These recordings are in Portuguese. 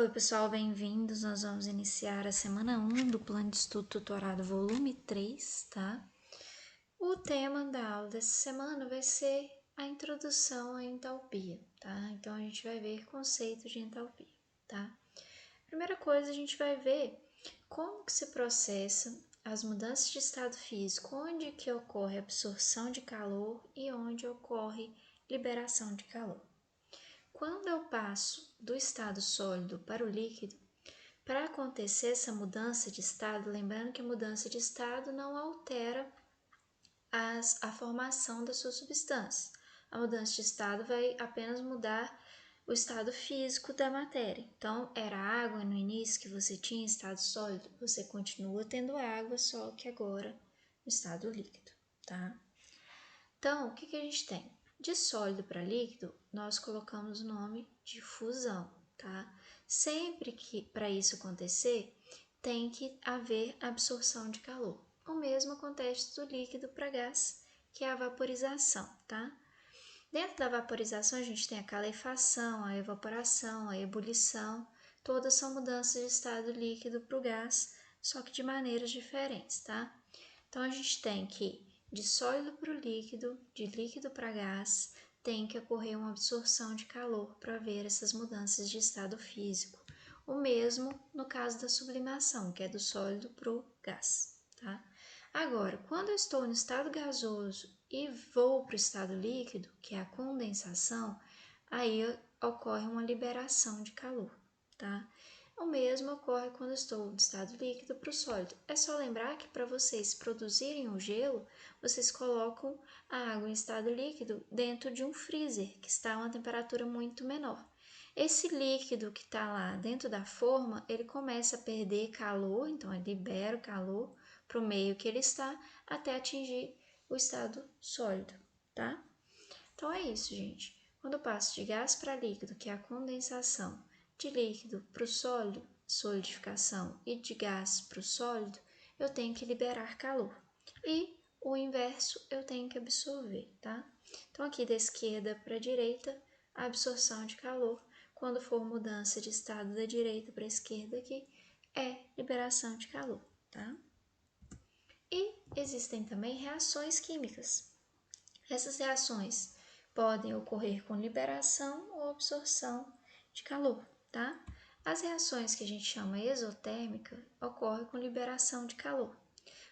Oi pessoal, bem-vindos. Nós vamos iniciar a semana 1 do Plano de Estudo Tutorado volume 3, tá? O tema da aula dessa semana vai ser a introdução à entalpia, tá? Então a gente vai ver conceito de entalpia, tá? Primeira coisa, a gente vai ver como que se processa as mudanças de estado físico, onde que ocorre absorção de calor e onde ocorre liberação de calor. Quando eu passo do estado sólido para o líquido, para acontecer essa mudança de estado, lembrando que a mudança de estado não altera a formação da sua substância. A mudança de estado vai apenas mudar o estado físico da matéria. Então, era água no início que você tinha em estado sólido, você continua tendo água, só que agora no estado líquido, tá? Então, o que a gente tem? De sólido para líquido, nós colocamos o nome de fusão, tá? Sempre que para isso acontecer, tem que haver absorção de calor. O mesmo acontece do líquido para gás, que é a vaporização, tá? Dentro da vaporização, a gente tem a calefação, a evaporação, a ebulição, todas são mudanças de estado líquido para o gás, só que de maneiras diferentes, tá? Então, a gente tem que de sólido para o líquido, de líquido para gás, tem que ocorrer uma absorção de calor para ver essas mudanças de estado físico. O mesmo no caso da sublimação, que é do sólido para o gás, tá? Agora, quando eu estou no estado gasoso e vou para o estado líquido, que é a condensação, aí ocorre uma liberação de calor, tá? O mesmo ocorre quando estou do estado líquido para o sólido. É só lembrar que para vocês produzirem o gelo, vocês colocam a água em estado líquido dentro de um freezer, que está a uma temperatura muito menor. Esse líquido que está lá dentro da forma, ele começa a perder calor, então ele libera o calor para o meio que ele está, até atingir o estado sólido, tá? Então é isso, gente. Quando eu passo de gás para líquido, que é a condensação, de líquido para o sólido, solidificação, e de gás para o sólido, eu tenho que liberar calor. E o inverso eu tenho que absorver, tá? Então, aqui da esquerda para a direita, a absorção de calor. Quando for mudança de estado da direita para a esquerda aqui, é liberação de calor, tá? E existem também reações químicas. Essas reações podem ocorrer com liberação ou absorção de calor, tá? As reações que a gente chama exotérmica ocorrem com liberação de calor.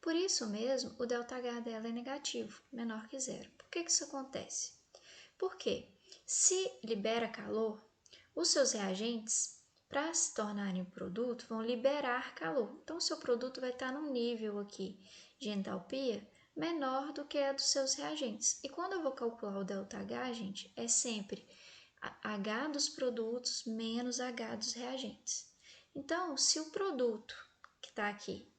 Por isso mesmo, o ΔH dela é negativo, menor que zero. Por que isso acontece? Porque se libera calor, os seus reagentes, para se tornarem produto, vão liberar calor. Então, o seu produto vai estar num nível aqui de entalpia menor do que a dos seus reagentes. E quando eu vou calcular o ΔH, gente, é sempre H dos produtos menos H dos reagentes. Então, se o produto que está aqui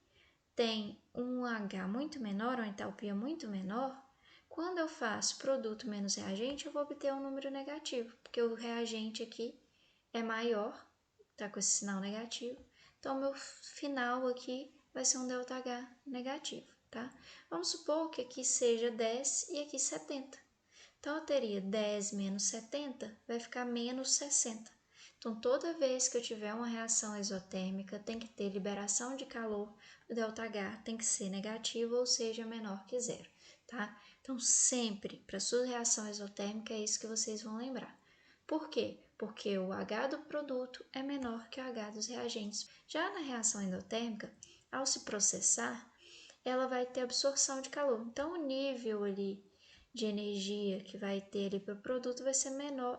tem um H muito menor, uma entalpia muito menor, quando eu faço produto menos reagente, eu vou obter um número negativo, porque o reagente aqui é maior, está com esse sinal negativo. Então, meu final aqui vai ser um ΔH negativo, tá? Vamos supor que aqui seja 10 e aqui 70. Então, eu teria 10 menos 70, vai ficar menos 60. Então, toda vez que eu tiver uma reação exotérmica, tem que ter liberação de calor, o ΔH tem que ser negativo, ou seja, menor que zero, tá? Então, sempre, para sua reação exotérmica, é isso que vocês vão lembrar. Por quê? Porque o H do produto é menor que o H dos reagentes. Já na reação endotérmica, ao se processar, ela vai ter absorção de calor. Então, o nível ali de energia que vai ter ali para o produto vai ser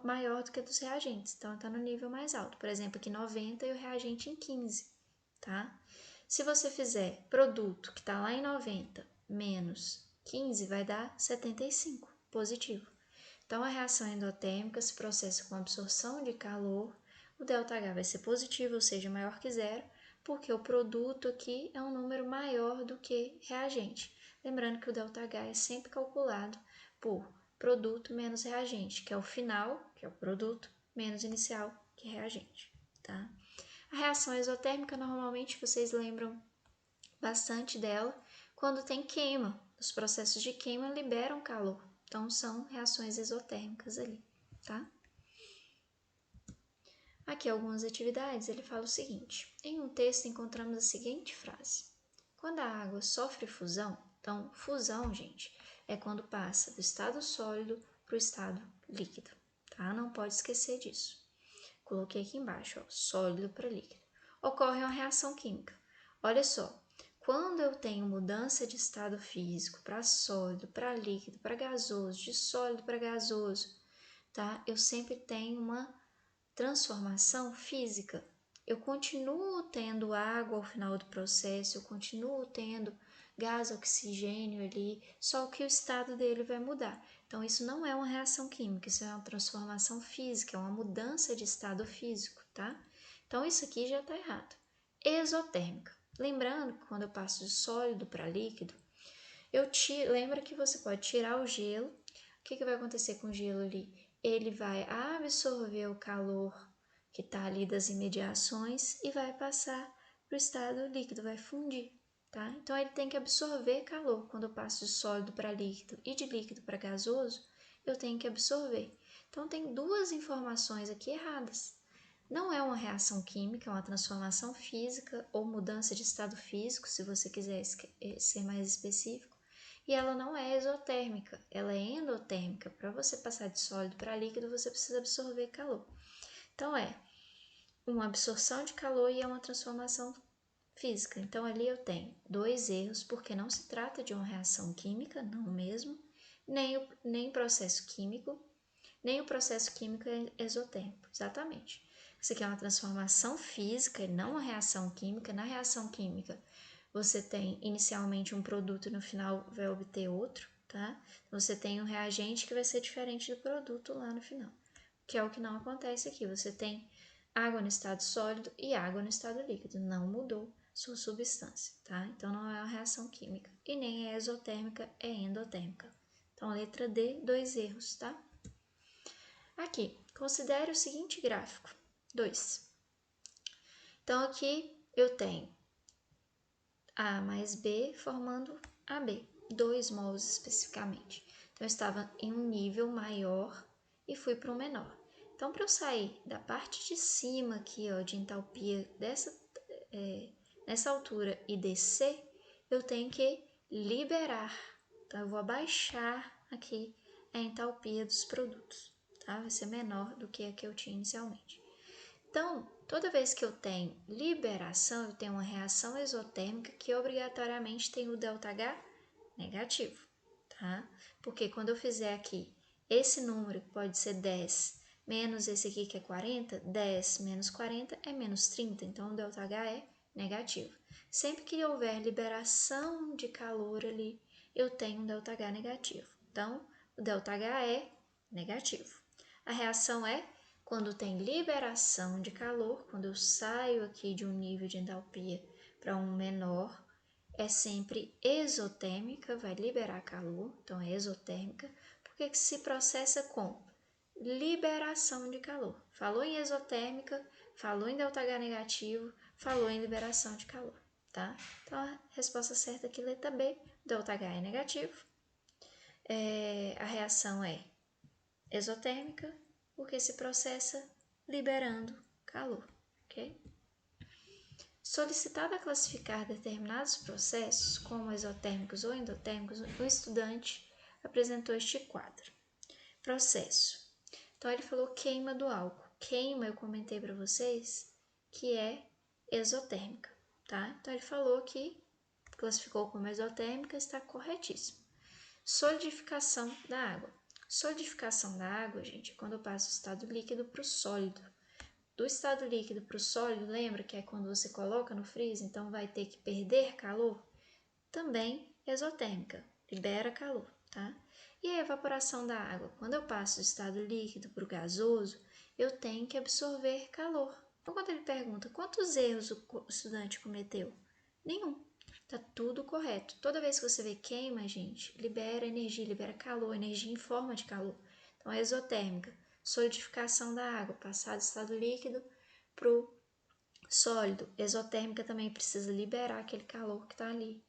maior do que a dos reagentes. Então, está no nível mais alto. Por exemplo, aqui 90 e o reagente em 15, tá? Se você fizer produto que está lá em 90 menos 15, vai dar 75, positivo. Então, a reação endotérmica se processa com absorção de calor, o ΔH vai ser positivo, ou seja, maior que zero, porque o produto aqui é um número maior do que reagente. Lembrando que o ΔH é sempre calculado por produto menos reagente, que é o final, que é o produto, menos inicial, que é reagente, tá? A reação exotérmica, normalmente, vocês lembram bastante dela quando tem queima. Os processos de queima liberam calor. Então, são reações exotérmicas ali, tá? Aqui algumas atividades, ele fala o seguinte: em um texto encontramos a seguinte frase: quando a água sofre fusão, então fusão, gente, é quando passa do estado sólido para o estado líquido, tá? Não pode esquecer disso. Coloquei aqui embaixo, ó, sólido para líquido. Ocorre uma reação química. Olha só, quando eu tenho mudança de estado físico para sólido, para líquido, para gasoso, de sólido para gasoso, tá? Eu sempre tenho uma transformação física. Eu continuo tendo água ao final do processo, eu continuo tendo gás oxigênio ali, só que o estado dele vai mudar. Então, isso não é uma reação química, isso é uma transformação física, é uma mudança de estado físico, tá? Então, isso aqui já está errado. Exotérmica. Lembrando que quando eu passo de sólido para líquido, lembra que você pode tirar o gelo. O que vai acontecer com o gelo ali? Ele vai absorver o calor que está ali das imediações e vai passar para o estado líquido, vai fundir, tá? Então ele tem que absorver calor. Quando eu passo de sólido para líquido e de líquido para gasoso, eu tenho que absorver. Então tem duas informações aqui erradas. Não é uma reação química, é uma transformação física ou mudança de estado físico, se você quiser ser mais específico. E ela não é exotérmica, ela é endotérmica. Para você passar de sólido para líquido, você precisa absorver calor. Então, é uma absorção de calor e é uma transformação física. Então, ali eu tenho dois erros, porque não se trata de uma reação química, não mesmo, nem processo químico, nem o processo químico é exotérmico, exatamente. Isso aqui é uma transformação física e não uma reação química. Na reação química, você tem inicialmente um produto e no final vai obter outro, tá? Você tem um reagente que vai ser diferente do produto lá no final, que é o que não acontece aqui. Você tem água no estado sólido e água no estado líquido, não mudou sua substância, tá? Então não é uma reação química e nem é exotérmica, é endotérmica. Então letra D, dois erros, tá? Aqui, considere o seguinte gráfico, 2. Então aqui eu tenho A mais B formando AB, 2 mols especificamente. Então eu estava em um nível maior e fui para um menor. Então para eu sair da parte de cima aqui, ó, de entalpia nessa altura e descer, eu tenho que liberar. Então eu vou abaixar aqui a entalpia dos produtos, tá? Vai ser menor do que a que eu tinha inicialmente. Então, toda vez que eu tenho liberação, eu tenho uma reação exotérmica que obrigatoriamente tem o ΔH negativo, tá? Porque quando eu fizer aqui esse número, que pode ser 10, menos esse aqui que é 40, 10 menos 40 é menos 30, então o ΔH é negativo. Sempre que houver liberação de calor ali, eu tenho um ΔH negativo. Então, o ΔH é negativo. A reação é quando tem liberação de calor, quando eu saio aqui de um nível de entalpia para um menor, é sempre exotérmica, vai liberar calor, então é exotérmica, porque que se processa com liberação de calor. Falou em exotérmica, falou em ΔH negativo, falou em liberação de calor, tá? Então a resposta certa aqui, letra B, ΔH é negativo. A reação é exotérmica, porque se processa liberando calor, ok? Solicitado a classificar determinados processos, como exotérmicos ou endotérmicos, o estudante apresentou este quadro. Processo. Então, ele falou queima do álcool. Queima, eu comentei para vocês, que é exotérmica, tá? Então, ele falou que classificou como exotérmica, está corretíssimo. Solidificação da água. Solidificação da água, gente, é quando eu passo do estado líquido para o sólido. Do estado líquido para o sólido, lembra que é quando você coloca no freezer, então vai ter que perder calor? Também exotérmica, libera calor, tá? E a evaporação da água? Quando eu passo do estado líquido para o gasoso, eu tenho que absorver calor. Então, quando ele pergunta quantos erros o estudante cometeu? Nenhum. Tá tudo correto. Toda vez que você vê queima, gente, libera energia, libera calor, energia em forma de calor. Então, é exotérmica. Solidificação da água, passar do estado líquido para o sólido. Exotérmica também precisa liberar aquele calor que está ali.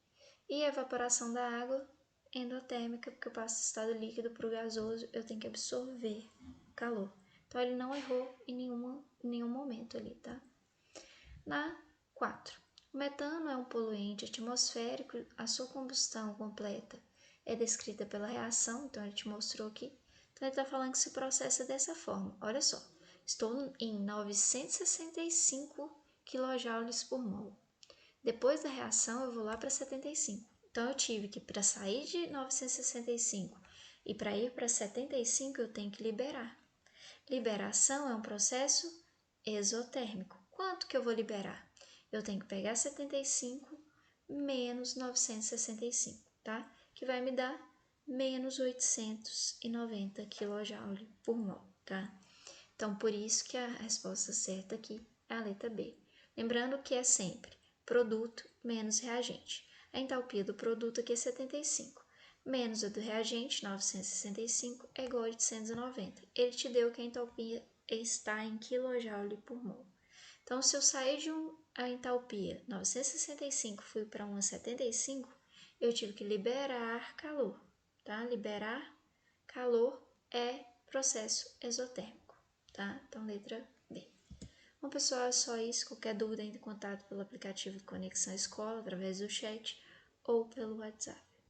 E a evaporação da água, endotérmica, porque eu passo do estado líquido para o gasoso, eu tenho que absorver calor. Então, ele não errou em em nenhum momento ali, tá? Na 4. O metano é um poluente atmosférico, a sua combustão completa é descrita pela reação, então ele te mostrou aqui. Então ele está falando que se processa dessa forma. Olha só, estou em 965 kJ por mol. Depois da reação eu vou lá para 75. Então eu tive que, para sair de 965 e para ir para 75, eu tenho que liberar. Liberação é um processo exotérmico. Quanto que eu vou liberar? Eu tenho que pegar 75 menos 965, tá? Que vai me dar menos 890 kJ por mol, tá? Então, por isso que a resposta certa aqui é a letra B. Lembrando que é sempre produto menos reagente. A entalpia do produto aqui é 75, menos a do reagente, 965, é igual a 890. Ele te deu que a entalpia está em kJ por mol. Então, se eu sair de a entalpia 965 fui para uma 75, eu tive que liberar calor, tá? Liberar calor é processo exotérmico, tá? Então, letra B. Bom, pessoal, é só isso. Qualquer dúvida, entre em contato pelo aplicativo Conexão Escola, através do chat ou pelo WhatsApp.